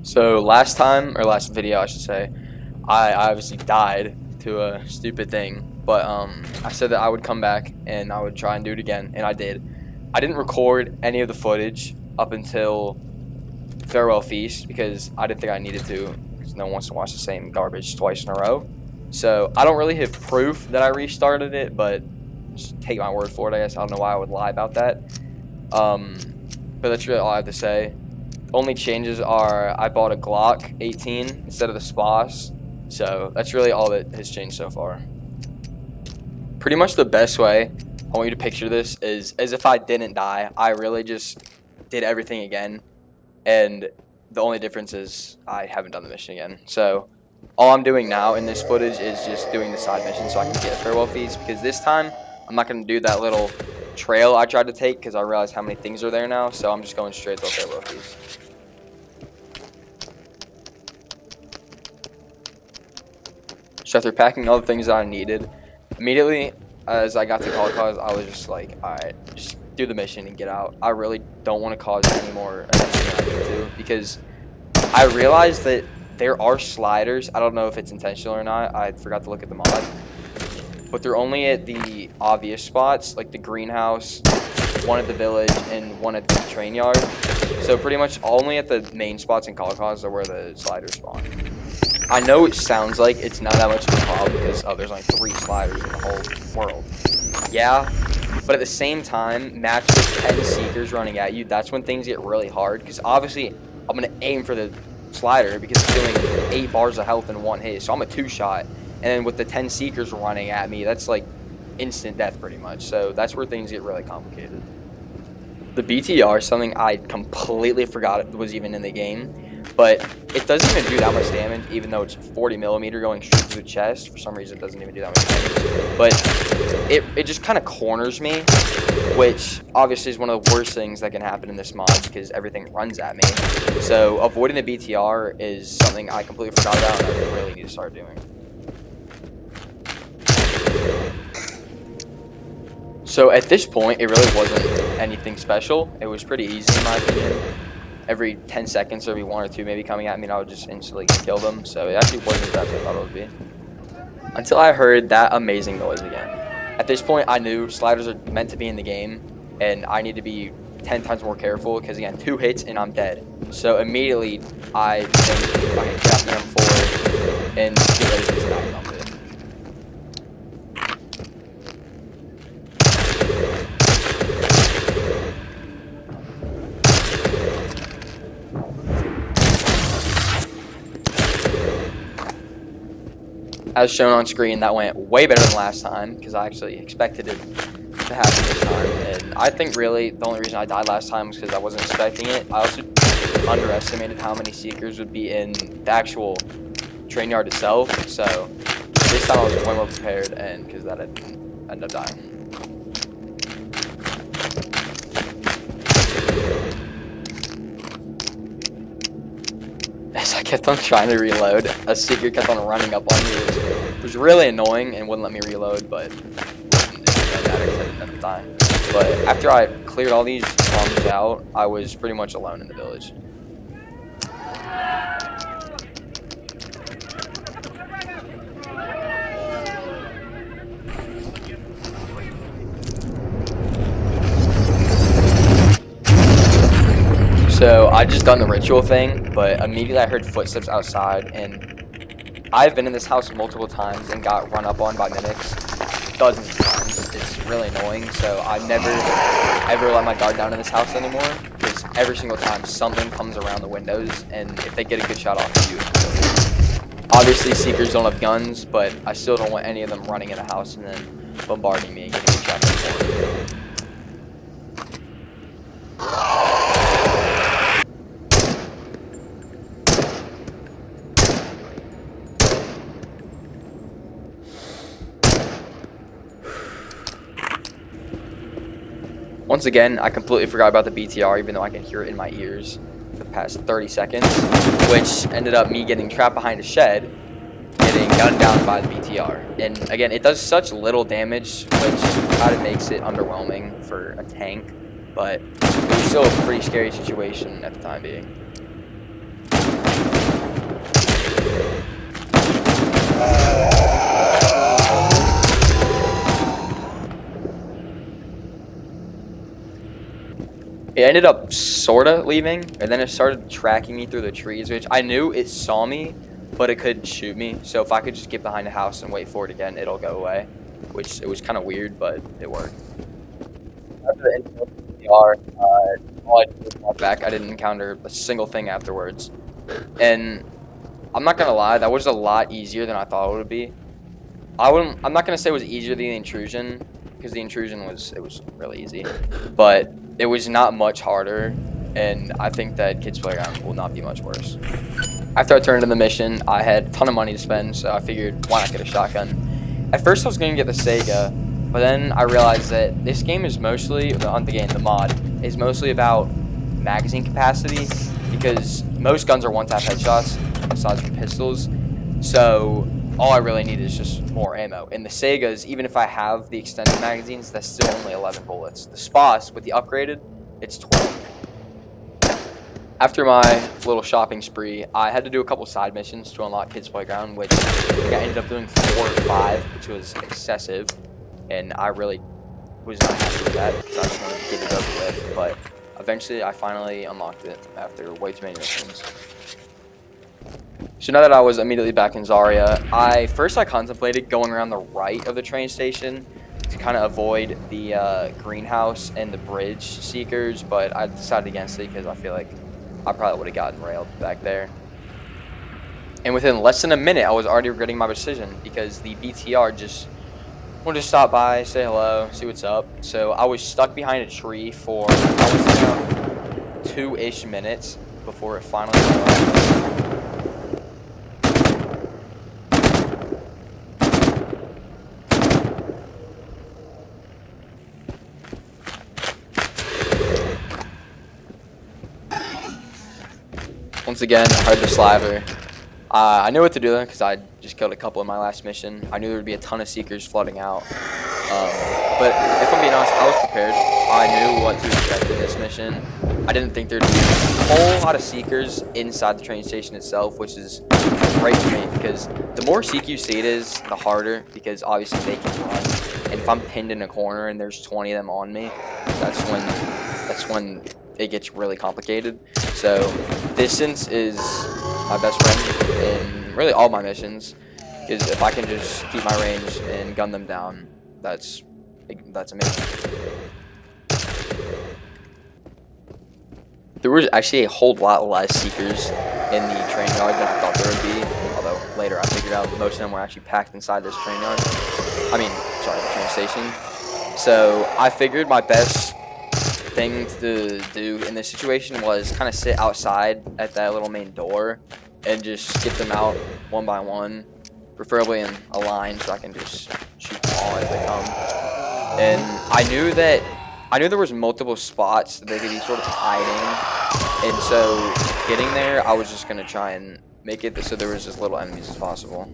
So last time, or last video I should say, I obviously died to a stupid thing, but I said that I would come back and I would try and do it again, and I did. I didn't record any of the footage up until Farewell Feast because I didn't think I needed to, because no one wants to watch the same garbage twice in a row. So I don't really have proof that I restarted it, but just take my word for it, I guess. I don't know why I would lie about that. But that's really all I have to say. Only changes are I bought a Glock 18 instead of the SPOS, so that's really all that has changed so far. Pretty much the best way I want you to picture this is as if I didn't die. I really just did everything again, and the only difference is I haven't done the mission again. So all I'm doing now in this footage is just doing the side mission so I can get farewell fees, because this time I'm not going to do that little trail I tried to take because I realized how many things are there now, so I'm just going straight to the farewell fees. So after packing all the things that I needed, immediately as I got to call cause, I was just like, alright, just do the mission and get out. I really don't want to cause any more events than I need to, because I realized that there are sliders. I don't know if it's intentional or not. I forgot to look at the mod. But they're only at the obvious spots, like the greenhouse, one at the village, and one at the train yard. So pretty much only at the main spots in call cause are where the sliders spawn. I know it sounds like it's not that much of a problem because, oh, there's only 3 sliders in the whole world. Yeah, but at the same time, matched with 10 seekers running at you, that's when things get really hard, because obviously I'm going to aim for the slider because it's doing 8 bars of health in 1 hit, so I'm a 2-shot. And then with the 10 seekers running at me, that's like instant death pretty much, so that's where things get really complicated. The BTR is something I completely forgot it was even in the game. But it doesn't even do that much damage, even though it's 40 millimeter going straight through the chest. For some reason, it doesn't even do that much damage. But it just kind of corners me, which obviously is one of the worst things that can happen in this mod because everything runs at me. So avoiding the BTR is something I completely forgot about and I really need to start doing. So at this point, it really wasn't anything special. It was pretty easy in my opinion. Every 10 seconds, there'd be 1 or 2 maybe coming at me, and I would just instantly kill them. So it actually wasn't as bad as I thought it would be. Until I heard that amazing noise again. At this point, I knew sliders are meant to be in the game, and I need to be 10 times more careful, because again, 2 hits and I'm dead. So immediately, I think I can grab them forward and get ready to just back up it. As shown on screen, that went way better than last time because I actually expected it to happen this time. And I think really the only reason I died last time was because I wasn't expecting it. I also underestimated how many seekers would be in the actual train yard itself. So this time I was way more prepared, and because that I ended up dying. As I kept on trying to reload, a seeker kept on running up on me. It was really annoying and wouldn't let me reload, but it didn't matter because I didn't end up dying. But after I cleared all these bombs out, I was pretty much alone in the village. So I just done the ritual thing, but immediately I heard footsteps outside, and I've been in this house multiple times and got run up on by mimics dozens of times. It's really annoying, so I never ever let my guard down in this house anymore, because every single time something comes around the windows, and if they get a good shot off of you. Obviously seekers don't have guns, but I still don't want any of them running in the house and then bombarding me and getting a shot off. Once again, I completely forgot about the BTR, even though I can hear it in my ears for the past 30 seconds, which ended up me getting trapped behind a shed, getting gunned down by the BTR. And again, it does such little damage, which kind of makes it underwhelming for a tank, but it was still a pretty scary situation at the time being. It ended up sorta leaving, and then it started tracking me through the trees, which I knew it saw me, but it couldn't shoot me. So if I could just get behind the house and wait for it again, it'll go away. Which it was kind of weird, but it worked. After the initial CPR, all I did was walk back. I didn't encounter a single thing afterwards, and I'm not gonna lie, that was a lot easier than I thought it would be. I'm not gonna say it was easier than the intrusion, because the intrusion was really easy, but it was not much harder, and I think that Kids Playground will not be much worse. After I turned in the mission, I had a ton of money to spend, so I figured why not get a shotgun. At first I was gonna get the Sega, but then I realized that this game is mostly, the mod, is mostly about magazine capacity, because most guns are one-tap headshots, aside from pistols, so all I really need is just more ammo. And the Segas, even if I have the extended magazines, that's still only 11 bullets. The Spas, with the upgraded, it's 12. After my little shopping spree, I had to do a couple side missions to unlock Kids Playground, which I think I ended up doing 4 or 5, which was excessive. And I really was not happy with that, because I just wanted to get it over with. But eventually, I finally unlocked it after way too many missions. So now that I was immediately back in Zarya, I contemplated going around the right of the train station to kind of avoid the greenhouse and the bridge seekers, but I decided against it because I feel like I probably would have gotten railed back there. And within less than a minute, I was already regretting my decision because the BTR just wanted to stop by, say hello, see what's up. So I was stuck behind a tree for, I would say, about 2-ish minutes before it finally went. Once again, I heard the slaver. I knew what to do though, because I just killed a couple in my last mission. I knew there would be a ton of seekers flooding out. But if I'm being honest, I was prepared. I knew what to expect in this mission. I didn't think there'd be a whole lot of seekers inside the train station itself, which is great for me, because the more CQC it is, the harder, because obviously they can run. And if I'm pinned in a corner and there's 20 of them on me, that's when it gets really complicated. So distance is my best friend in really all my missions, because if I can just keep my range and gun them down, that's amazing. There was actually a whole lot less seekers in the train yard than I thought there would be, although later I figured out most of them were actually packed inside this train yard. The train station. So I figured my best thing to do in this situation was kind of sit outside at that little main door and just get them out one by one, preferably in a line so I can just shoot them all as they come. And I knew there was multiple spots that they could be sort of hiding, and so getting there, I was just gonna try and make it so there was as little enemies as possible.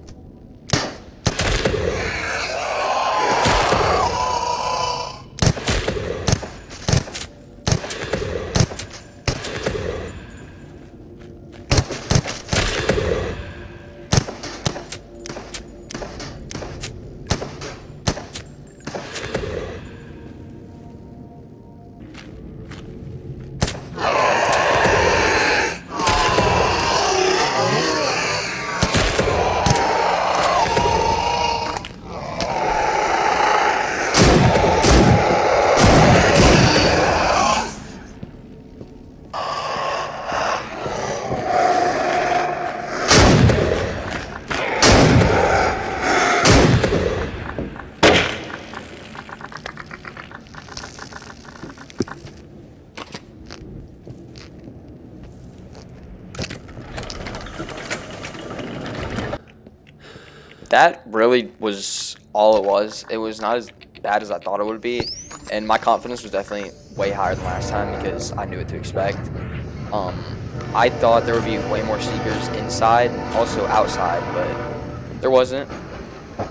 That really was all it was. It was not as bad as I thought it would be, and my confidence was definitely way higher than last time because I knew what to expect. I thought there would be way more seekers inside, also outside, but there wasn't.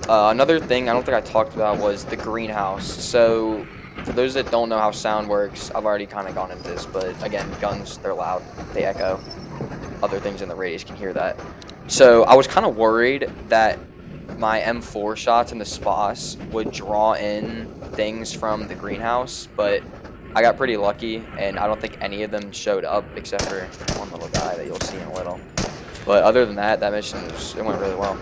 Another thing I don't think I talked about was the greenhouse. So for those that don't know how sound works, I've already kind of gone into this, but again, guns, they're loud, they echo. Other things in the radius can hear that. So I was kind of worried that my M4 shots and the Spas would draw in things from the greenhouse, but I got pretty lucky, and I don't think any of them showed up except for one little guy that you'll see in a little. But other than that, that mission it went really well.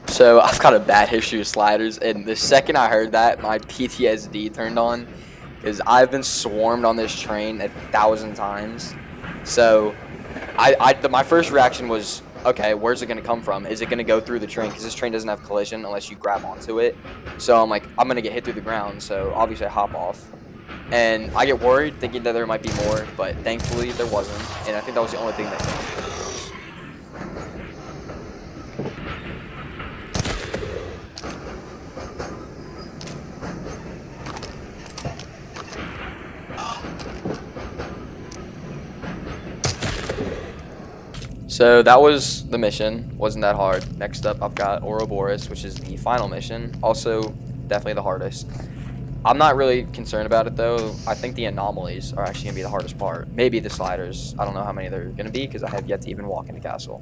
So I've got a bad history with sliders, and the second I heard that, my PTSD turned on, because I've been swarmed on this train 1,000 times. So my first reaction was, okay, where's it gonna come from? Is it gonna go through the train? Because this train doesn't have collision unless you grab onto it. So I'm like, I'm gonna get hit through the ground. So obviously I hop off, and I get worried, thinking that there might be more, but thankfully there wasn't. And I think that was the only thing that came. So that was the mission. Wasn't that hard. Next up, I've got Ouroboros, which is the final mission. Also, definitely the hardest. I'm not really concerned about it, though. I think the anomalies are actually going to be the hardest part. Maybe the sliders. I don't know how many there are going to be because I have yet to even walk in the castle.